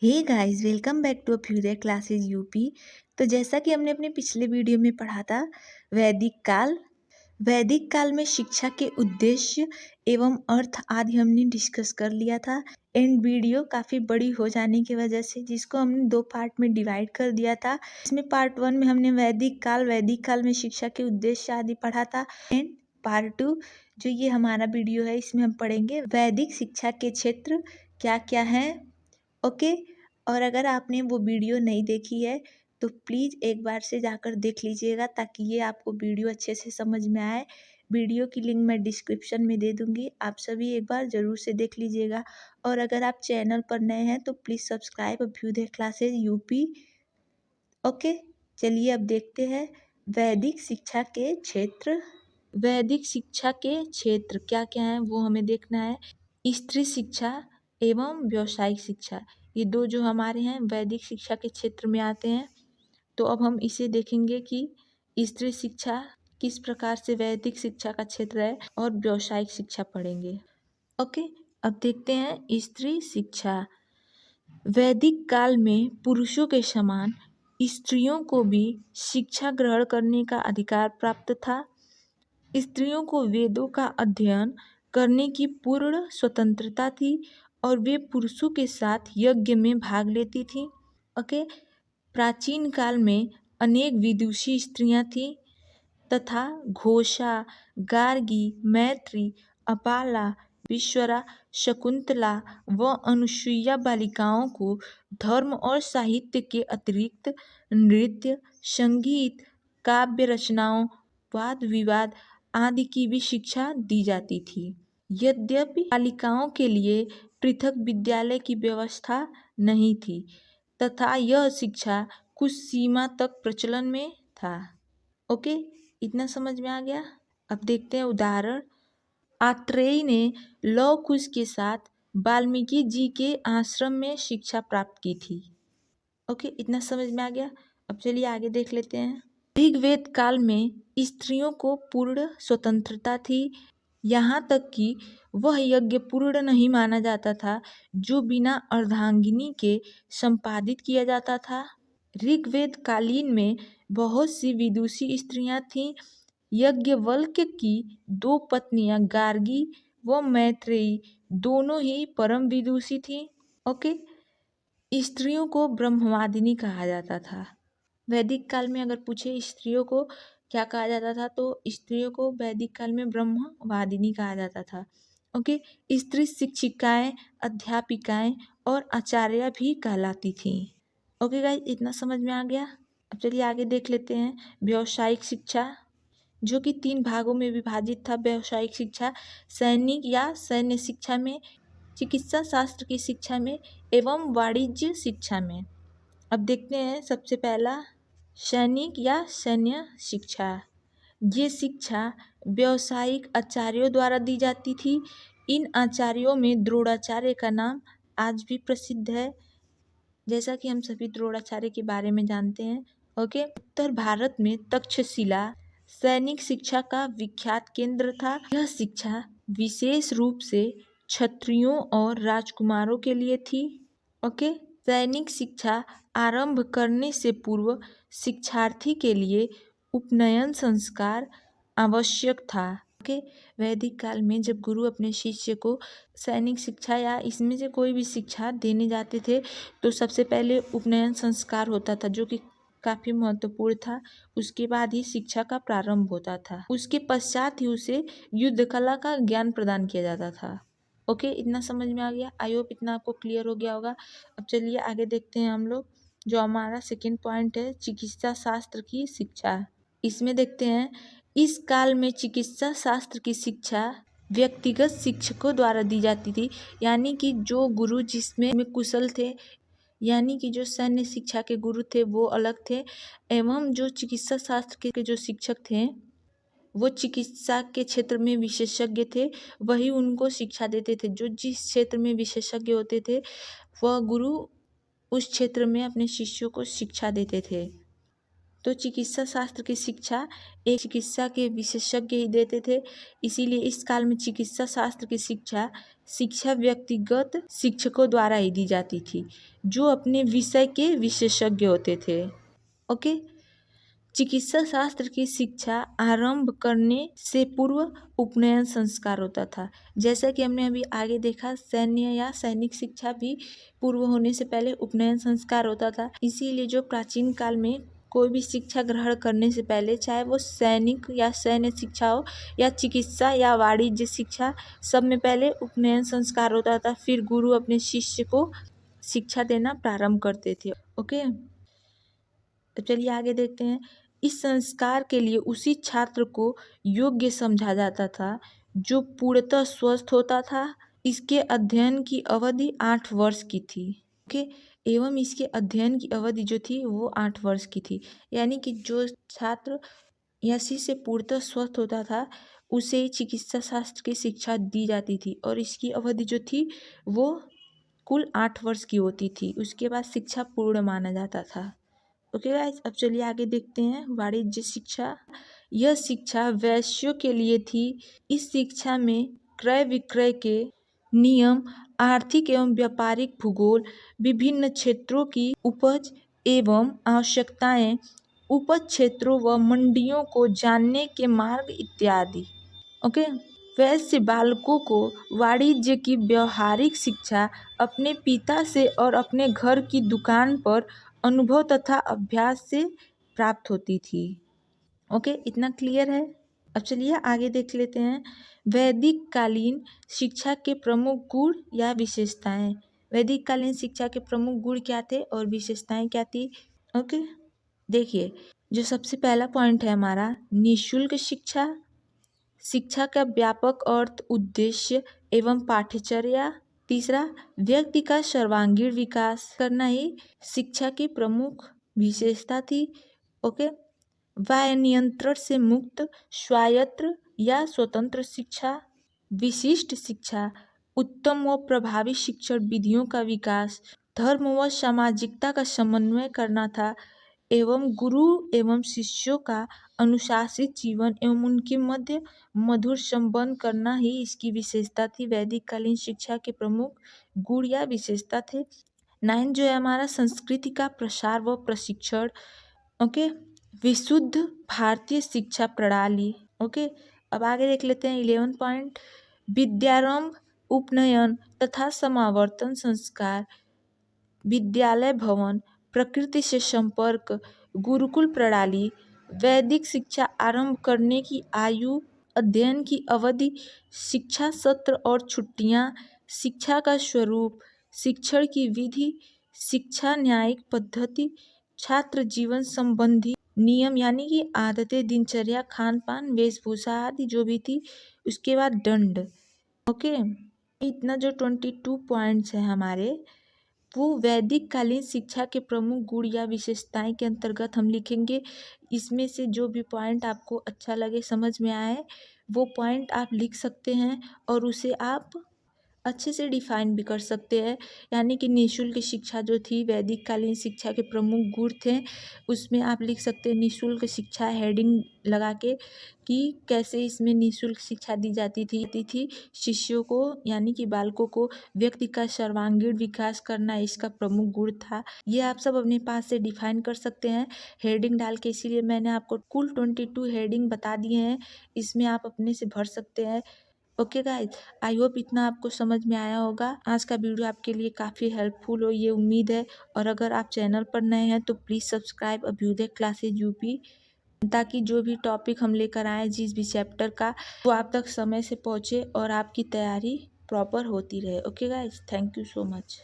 Hey guys, welcome back to Abhyuday classes UP. तो जैसा कि हमने अपने पिछले वीडियो में पढ़ा था, वैदिक काल में शिक्षा के उद्देश्य एवं अर्थ आदि हमने डिस्कस कर लिया था। एंड वीडियो काफ़ी बड़ी हो जाने की वजह से जिसको हमने 2 पार्ट में डिवाइड कर दिया था। इसमें पार्ट 1 में हमने वैदिक काल में शिक्षा के उद्देश्य आदि पढ़ा था। एंड पार्ट 2 जो ये हमारा वीडियो है, इसमें हम पढ़ेंगे वैदिक शिक्षा के क्षेत्र क्या क्या हैं। ओके। और अगर आपने वो वीडियो नहीं देखी है तो प्लीज़ एक बार से जाकर देख लीजिएगा ताकि ये आपको वीडियो अच्छे से समझ में आए। वीडियो की लिंक मैं डिस्क्रिप्शन में दे दूँगी, आप सभी एक बार ज़रूर से देख लीजिएगा। और अगर आप चैनल पर नए हैं तो please subscribe Abhyuday classes UP. Okay, चलिए अब देखते हैं वैदिक शिक्षा के क्षेत्र। वैदिक शिक्षा के क्षेत्र क्या क्या हैं वो हमें देखना है। स्त्री शिक्षा एवं व्यावसायिक शिक्षा, ये दो जो हमारे हैं वैदिक शिक्षा के क्षेत्र में आते हैं। तो अब हम इसे देखेंगे कि स्त्री शिक्षा किस प्रकार से वैदिक शिक्षा का क्षेत्र है और व्यावसायिक शिक्षा पढ़ेंगे। ओके, अब देखते हैं स्त्री शिक्षा। वैदिक काल में पुरुषों के समान स्त्रियों को भी शिक्षा ग्रहण करने का अधिकार प्राप्त था। स्त्रियों को वेदों का अध्ययन करने की पूर्ण स्वतंत्रता थी और वे पुरुषों के साथ यज्ञ में भाग लेती थीं। ओके, प्राचीन काल में अनेक विदुषी स्त्रियां थीं तथा घोषा, गार्गी, मैत्री, अपाला, विश्वरा, शकुंतला व अनुसुईया बालिकाओं को धर्म और साहित्य के अतिरिक्त नृत्य, संगीत, काव्य रचनाओं, वाद विवाद आदि की भी शिक्षा दी जाती थी। यद्यपि बालिकाओं के लिए पृथक विद्यालय की व्यवस्था नहीं थी तथा यह शिक्षा कुछ सीमा तक प्रचलन में था। ओके, इतना समझ में आ गया। अब देखते हैं उदाहरण। आत्रेय ने लव कुश के साथ वाल्मीकि जी के आश्रम में शिक्षा प्राप्त की थी। ओके, इतना समझ में आ गया। अब चलिए आगे देख लेते हैं। ऋग्वेद काल में स्त्रियों को पूर्ण स्वतंत्रता थी, यहाँ तक कि वह यज्ञ पूर्ण नहीं माना जाता था जो बिना अर्धांगिनी के संपादित किया जाता था। ऋग्वेद कालीन में बहुत सी विदुषी स्त्रियां थीं। यज्ञवल्क्य की 2 पत्नियां गार्गी व मैत्रेयी दोनों ही परम विदुषी थीं। ओके, स्त्रियों को ब्रह्मवादिनी कहा जाता था। वैदिक काल में अगर पूछे स्त्रियों को क्या कहा जाता था तो स्त्रियों को वैदिक काल में ब्रह्मवादिनी कहा जाता था। ओके, स्त्री शिक्षिकाएं, अध्यापिकाएं और आचार्य भी कहलाती थीं। ओके गाइस, इतना समझ में आ गया। अब चलिए आगे देख लेते हैं व्यावसायिक शिक्षा, जो कि 3 भागों में विभाजित था। व्यावसायिक शिक्षा सैनिक या सैन्य शिक्षा में, चिकित्सा शास्त्र की शिक्षा में एवं वाणिज्य शिक्षा में। अब देखते हैं सबसे पहला सैनिक या सैन्य शिक्षा। ये शिक्षा व्यावसायिक आचार्यों द्वारा दी जाती थी। इन आचार्यों में द्रोणाचार्य का नाम आज भी प्रसिद्ध है, जैसा कि हम सभी द्रोणाचार्य के बारे में जानते हैं। ओके, उत्तर भारत में तक्षशिला सैनिक शिक्षा का विख्यात केंद्र था। यह शिक्षा विशेष रूप से क्षत्रियों और राजकुमारों के लिए थी। ओके, सैनिक शिक्षा आरंभ करने से पूर्व शिक्षार्थी के लिए उपनयन संस्कार आवश्यक था। ओके, वैदिक काल में जब गुरु अपने शिष्य को सैनिक शिक्षा या इसमें से कोई भी शिक्षा देने जाते थे तो सबसे पहले उपनयन संस्कार होता था, जो कि काफ़ी महत्वपूर्ण था। उसके बाद ही शिक्षा का प्रारंभ होता था। उसके पश्चात ही उसे युद्ध कला का ज्ञान प्रदान किया जाता था। ओके, इतना समझ में आ गया। आई होप इतना आपको क्लियर हो गया होगा। अब चलिए आगे देखते हैं हम लोग, जो हमारा सेकेंड पॉइंट है चिकित्सा शास्त्र की शिक्षा। इसमें देखते हैं इस काल में चिकित्सा शास्त्र की शिक्षा व्यक्तिगत शिक्षकों द्वारा दी जाती थी, यानी कि जो गुरु जिसमें कुशल थे, यानी कि जो सैन्य शिक्षा के गुरु थे वो अलग थे, एवं जो चिकित्सा शास्त्र के जो शिक्षक थे वो चिकित्सा के क्षेत्र में विशेषज्ञ थे, वही उनको शिक्षा देते थे। जो जिस क्षेत्र में विशेषज्ञ होते थे वह गुरु उस क्षेत्र में अपने शिष्यों को शिक्षा देते थे। तो चिकित्सा शास्त्र की शिक्षा एक चिकित्सा के विशेषज्ञ ही देते थे, इसीलिए इस काल में चिकित्सा शास्त्र की शिक्षा शिक्षा व्यक्तिगत शिक्षकों द्वारा ही दी जाती थी जो अपने विषय के विशेषज्ञ होते थे। ओके। चिकित्सा शास्त्र की शिक्षा आरंभ करने से पूर्व उपनयन संस्कार होता था। जैसा कि हमने अभी आगे देखा, सैन्य या सैनिक शिक्षा भी पूर्व होने से पहले उपनयन संस्कार होता था। इसीलिए जो प्राचीन काल में कोई भी शिक्षा ग्रहण करने से पहले, चाहे वो सैनिक या सैन्य शिक्षा हो या चिकित्सा या वाणिज्य शिक्षा, सब में पहले उपनयन संस्कार होता था। फिर गुरु अपने शिष्य को शिक्षा देना प्रारंभ करते थे। ओके, तो चलिए आगे देखते हैं। इस संस्कार के लिए उसी छात्र को योग्य समझा जाता था जो पूर्णतः स्वस्थ होता था। इसके अध्ययन की अवधि 8 वर्ष की थी। ओके, एवं इसके अध्ययन की अवधि जो थी वो 8 वर्ष की थी। यानी कि जो छात्र या शिष्य पूर्णतः स्वस्थ होता था उसे चिकित्सा शास्त्र की शिक्षा दी जाती थी और इसकी अवधि जो थी वो कुल 8 वर्ष की होती थी। उसके बाद शिक्षा पूर्ण माना जाता था। ओके गाइस, अब चलिए आगे देखते हैं वाणिज्य शिक्षा। यह शिक्षा वैश्यों के लिए थी। इस शिक्षा में क्रय विक्रय के नियम, आर्थिक एवं व्यापारिक भूगोल, विभिन्न क्षेत्रों की उपज एवं आवश्यकताएं, उपज क्षेत्रों व मंडियों को जानने के मार्ग इत्यादि। ओके, वैश्य बालकों को वाणिज्य की व्यवहारिक शिक्षा अपने पिता से और अपने घर की दुकान पर अनुभव तथा अभ्यास से प्राप्त होती थी। ओके, इतना क्लियर है। अब चलिए आगे देख लेते हैं वैदिक कालीन शिक्षा के प्रमुख गुण या विशेषताएं। वैदिक कालीन शिक्षा के प्रमुख गुण क्या थे और विशेषताएं क्या थी? ओके, देखिए, जो सबसे पहला पॉइंट है हमारा, निःशुल्क शिक्षा। शिक्षा का व्यापक अर्थ, उद्देश्य एवं पाठ्यचर्या। तीसरा, व्यक्ति का सर्वांगीण विकास करना ही शिक्षा की प्रमुख विशेषता थी। ओके, बाह्य नियंत्रण से मुक्त, स्वायत्त या स्वतंत्र शिक्षा। विशिष्ट शिक्षा, उत्तम व प्रभावी शिक्षण विधियों का विकास, धर्म व सामाजिकता का समन्वय करना था एवं गुरु एवं शिष्यों का अनुशासित जीवन एवं उनके मध्य मधुर संबंध करना ही इसकी विशेषता थी। वैदिक कालीन शिक्षा के प्रमुख गुण या विशेषता थे। 9 जो है हमारा, संस्कृति का प्रसार व प्रशिक्षण। ओके, विशुद्ध भारतीय शिक्षा प्रणाली। ओके, अब आगे देख लेते हैं 11 पॉइंट, विद्यारंभ, उपनयन तथा समावर्तन संस्कार, विद्यालय भवन, प्रकृति से संपर्क, गुरुकुल प्रणाली, वैदिक शिक्षा आरंभ करने की आयु, अध्ययन की अवधि, शिक्षा सत्र और छुट्टियां, शिक्षा का स्वरूप, शिक्षण की विधि, शिक्षा न्यायिक पद्धति, छात्र जीवन संबंधी नियम यानी कि आदतें, दिनचर्या, खान पान, वेशभूषा आदि जो भी थी। उसके बाद दंड। ओके, इतना जो 22 पॉइंट्स हैं हमारे, वो वैदिक कालीन शिक्षा के प्रमुख गुण या विशेषताएं के अंतर्गत हम लिखेंगे। इसमें से जो भी पॉइंट आपको अच्छा लगे, समझ में आए, वो पॉइंट आप लिख सकते हैं और उसे आप अच्छे से डिफाइन भी कर सकते हैं। यानी कि निःशुल्क शिक्षा जो थी, वैदिक कालीन शिक्षा के प्रमुख गुण थे, उसमें आप लिख सकते हैं निःशुल्क शिक्षा हेडिंग लगा के कि कैसे इसमें निःशुल्क शिक्षा दी जाती थी शिष्यों को यानी कि बालकों को। व्यक्ति का सर्वांगीण विकास करना इसका प्रमुख गुण था। ये आप सब अपने पास से डिफाइन कर सकते हैं हेडिंग डाल के। इसीलिए मैंने आपको कुल 22 हेडिंग बता दिए हैं, इसमें आप अपने से भर सकते हैं। ओके गाइज, आई होप इतना आपको समझ में आया होगा। आज का वीडियो आपके लिए काफ़ी हेल्पफुल हो ये उम्मीद है। और अगर आप चैनल पर नए हैं तो please subscribe Abhyuday classes UP, ताकि जो भी टॉपिक हम लेकर आए जिस भी चैप्टर का, वो आप तक समय से पहुँचे और आपकी तैयारी प्रॉपर होती रहे। Okay guys, thank you so much.